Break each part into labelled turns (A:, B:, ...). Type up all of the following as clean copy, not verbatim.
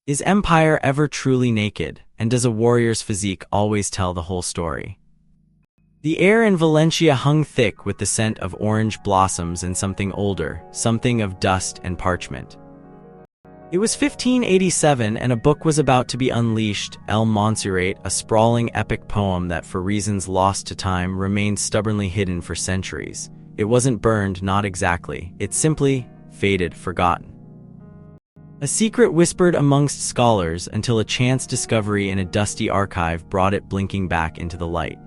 A: Is empire ever truly naked, and does a warrior's physique always tell the whole story? The air in Valencia hung thick with the scent of orange blossoms and something older, something of dust and parchment. It was 1587 and a book was about to be unleashed, El Monserrate, a sprawling epic poem that for reasons lost to time remained stubbornly hidden for centuries. It wasn't burned, not exactly. It simply faded, forgotten. A secret whispered amongst scholars until a chance discovery in a dusty archive brought it blinking back into the light.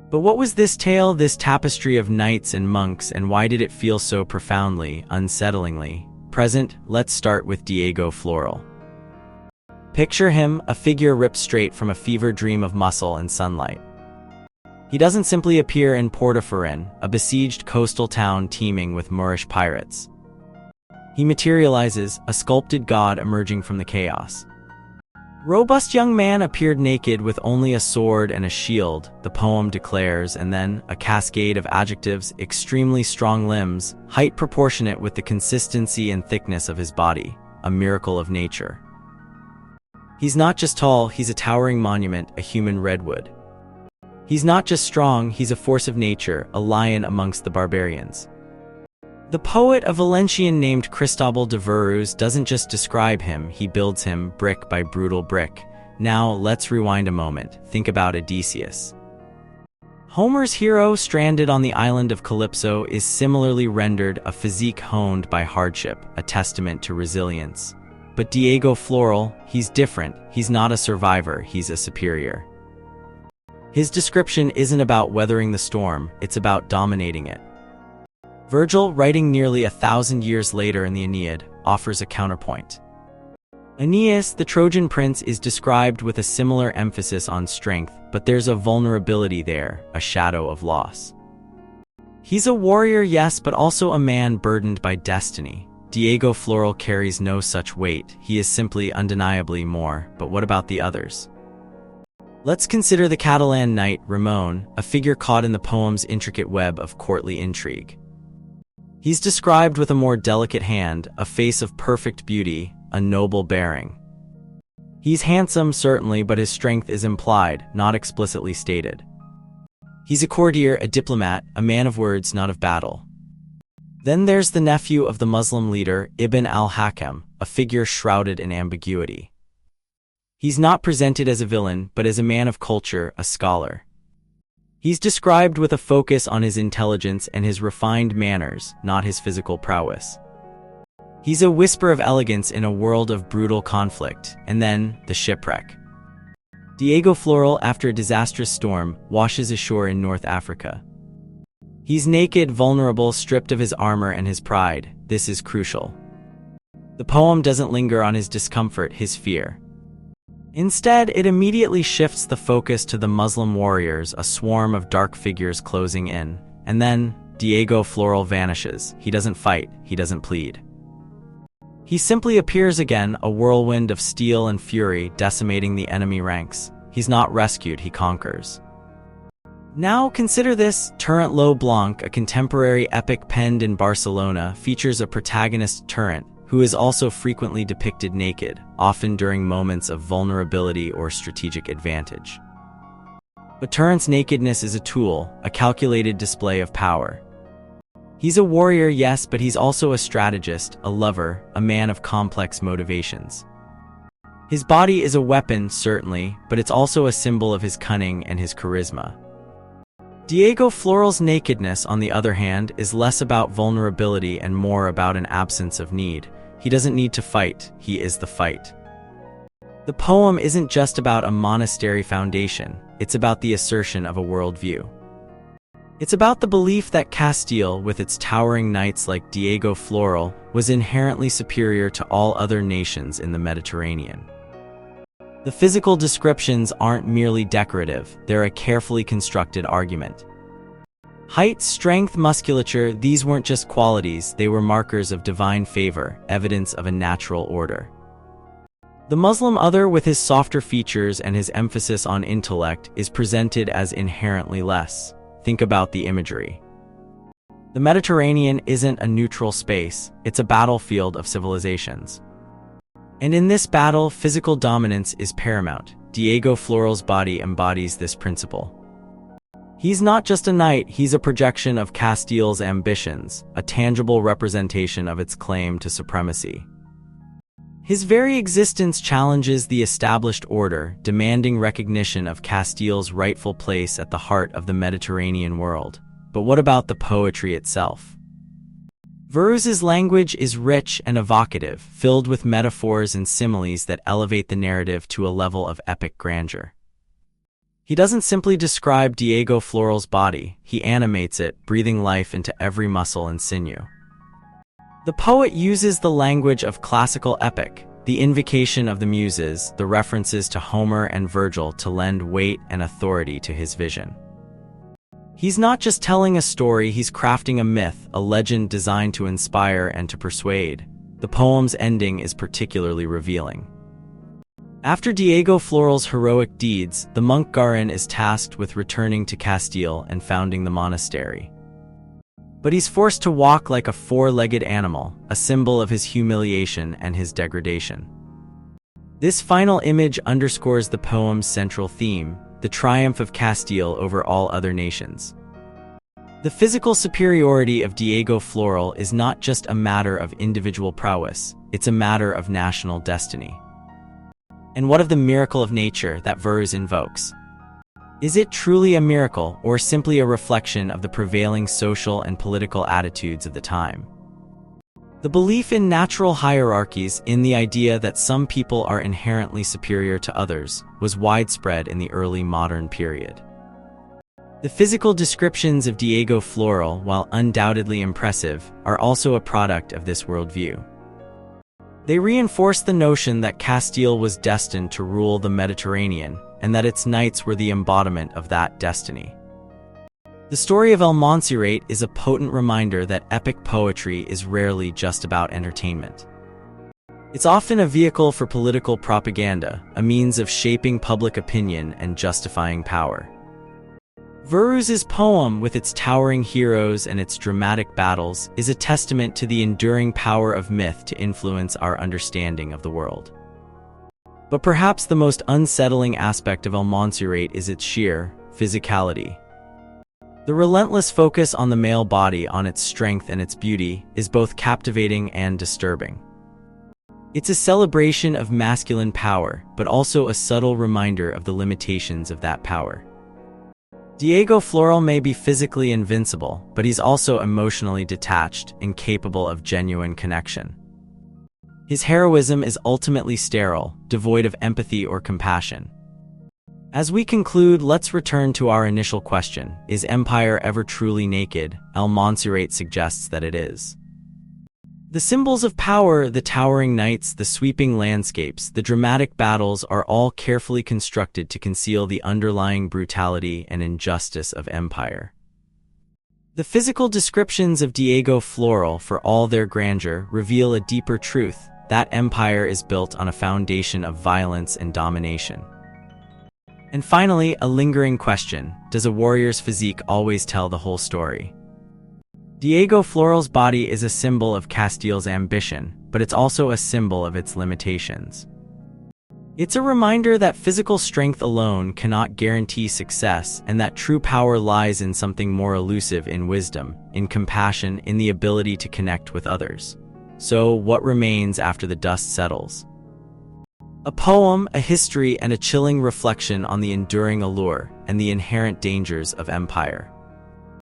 A: But what was this tale, this tapestry of knights and monks, and why did it feel so profoundly, unsettlingly present? Let's start with Diego Florel. Picture him, a figure ripped straight from a fever dream of muscle and sunlight. He doesn't simply appear in Portaferrin, a besieged coastal town teeming with Moorish pirates. He materializes, a sculpted god emerging from the chaos. Robust young man appeared naked with only a sword and a shield, the poem declares, and then a cascade of adjectives: extremely strong limbs, height proportionate with the consistency and thickness of his body, a miracle of nature. He's not just tall, he's a towering monument, a human redwood. He's not just strong, he's a force of nature, a lion amongst the barbarians. The poet, a Valencian named Cristóbal de Verus, doesn't just describe him, he builds him brick by brutal brick. Now, let's rewind a moment. Think about Odysseus. Homer's hero, stranded on the island of Calypso, is similarly rendered, a physique honed by hardship, a testament to resilience. But Diego Florel, he's different. He's not a survivor, he's a superior. His description isn't about weathering the storm, it's about dominating it. Virgil, writing nearly 1,000 years later in the Aeneid, offers a counterpoint. Aeneas, the Trojan prince, is described with a similar emphasis on strength, but there's a vulnerability there, a shadow of loss. He's a warrior, yes, but also a man burdened by destiny. Diego Florel carries no such weight, he is simply undeniably more, but what about the others? Let's consider the Catalan knight, Ramon, a figure caught in the poem's intricate web of courtly intrigue. He's described with a more delicate hand, a face of perfect beauty, a noble bearing. He's handsome, certainly, but his strength is implied, not explicitly stated. He's a courtier, a diplomat, a man of words, not of battle. Then there's the nephew of the Muslim leader, Ibn al-Ḥakam, a figure shrouded in ambiguity. He's not presented as a villain, but as a man of culture, a scholar. He's described with a focus on his intelligence and his refined manners, not his physical prowess. He's a whisper of elegance in a world of brutal conflict. And then, the shipwreck. Diego Florel, after a disastrous storm, washes ashore in North Africa. He's naked, vulnerable, stripped of his armor and his pride. This is crucial. The poem doesn't linger on his discomfort, his fear. Instead, it immediately shifts the focus to the Muslim warriors, a swarm of dark figures closing in. And then, Diego Florel vanishes. He doesn't fight, he doesn't plead. He simply appears again, a whirlwind of steel and fury decimating the enemy ranks. He's not rescued, he conquers. Now consider this. Torrent lo Blanc, a contemporary epic penned in Barcelona, features a protagonist, Torrent, who is also frequently depicted naked, often during moments of vulnerability or strategic advantage. But Torrent's nakedness is a tool, a calculated display of power. He's a warrior, yes, but he's also a strategist, a lover, a man of complex motivations. His body is a weapon, certainly, but it's also a symbol of his cunning and his charisma. Diego Florel's nakedness, on the other hand, is less about vulnerability and more about an absence of need. He doesn't need to fight, he is the fight. The poem isn't just about a monastery foundation, it's about the assertion of a worldview. It's about the belief that Castile, with its towering knights like Diego Florel, was inherently superior to all other nations in the Mediterranean. The physical descriptions aren't merely decorative, they're a carefully constructed argument. Height, strength, musculature, these weren't just qualities, they were markers of divine favor, evidence of a natural order. The Muslim other, with his softer features and his emphasis on intellect, is presented as inherently less. Think about the imagery. The Mediterranean isn't a neutral space, it's a battlefield of civilizations. And in this battle, physical dominance is paramount. Diego Florel's body embodies this principle. He's not just a knight, he's a projection of Castile's ambitions, a tangible representation of its claim to supremacy. His very existence challenges the established order, demanding recognition of Castile's rightful place at the heart of the Mediterranean world. But what about the poetry itself? Verus's language is rich and evocative, filled with metaphors and similes that elevate the narrative to a level of epic grandeur. He doesn't simply describe Diego Florel's body, he animates it, breathing life into every muscle and sinew. The poet uses the language of classical epic, the invocation of the muses, the references to Homer and Virgil to lend weight and authority to his vision. He's not just telling a story, he's crafting a myth, a legend designed to inspire and to persuade. The poem's ending is particularly revealing. After Diego Florel's heroic deeds, the monk Garin is tasked with returning to Castile and founding the monastery. But he's forced to walk like a four-legged animal, a symbol of his humiliation and his degradation. This final image underscores the poem's central theme, the triumph of Castile over all other nations. The physical superiority of Diego Florel is not just a matter of individual prowess, it's a matter of national destiny. And what of the miracle of nature that Verus invokes? Is it truly a miracle, or simply a reflection of the prevailing social and political attitudes of the time? The belief in natural hierarchies, in the idea that some people are inherently superior to others, was widespread in the early modern period. The physical descriptions of Diego Florel, while undoubtedly impressive, are also a product of this worldview. They reinforce the notion that Castile was destined to rule the Mediterranean, and that its knights were the embodiment of that destiny. The story of Monserrate is a potent reminder that epic poetry is rarely just about entertainment. It's often a vehicle for political propaganda, a means of shaping public opinion and justifying power. Verus's poem, with its towering heroes and its dramatic battles, is a testament to the enduring power of myth to influence our understanding of the world. But perhaps the most unsettling aspect of Monserrate is its sheer physicality. The relentless focus on the male body, on its strength and its beauty, is both captivating and disturbing. It's a celebration of masculine power, but also a subtle reminder of the limitations of that power. Diego Florel may be physically invincible, but he's also emotionally detached, incapable of genuine connection. His heroism is ultimately sterile, devoid of empathy or compassion. As we conclude, let's return to our initial question: is empire ever truly naked? Monserrate suggests that it is. The symbols of power, the towering knights, the sweeping landscapes, the dramatic battles are all carefully constructed to conceal the underlying brutality and injustice of empire. The physical descriptions of Diego Florel, for all their grandeur, reveal a deeper truth: that empire is built on a foundation of violence and domination. And finally, a lingering question: does a warrior's physique always tell the whole story? Diego Florel's body is a symbol of Castile's ambition, but it's also a symbol of its limitations. It's a reminder that physical strength alone cannot guarantee success, and that true power lies in something more elusive: in wisdom, in compassion, in the ability to connect with others. So, what remains after the dust settles? A poem, a history, and a chilling reflection on the enduring allure and the inherent dangers of empire.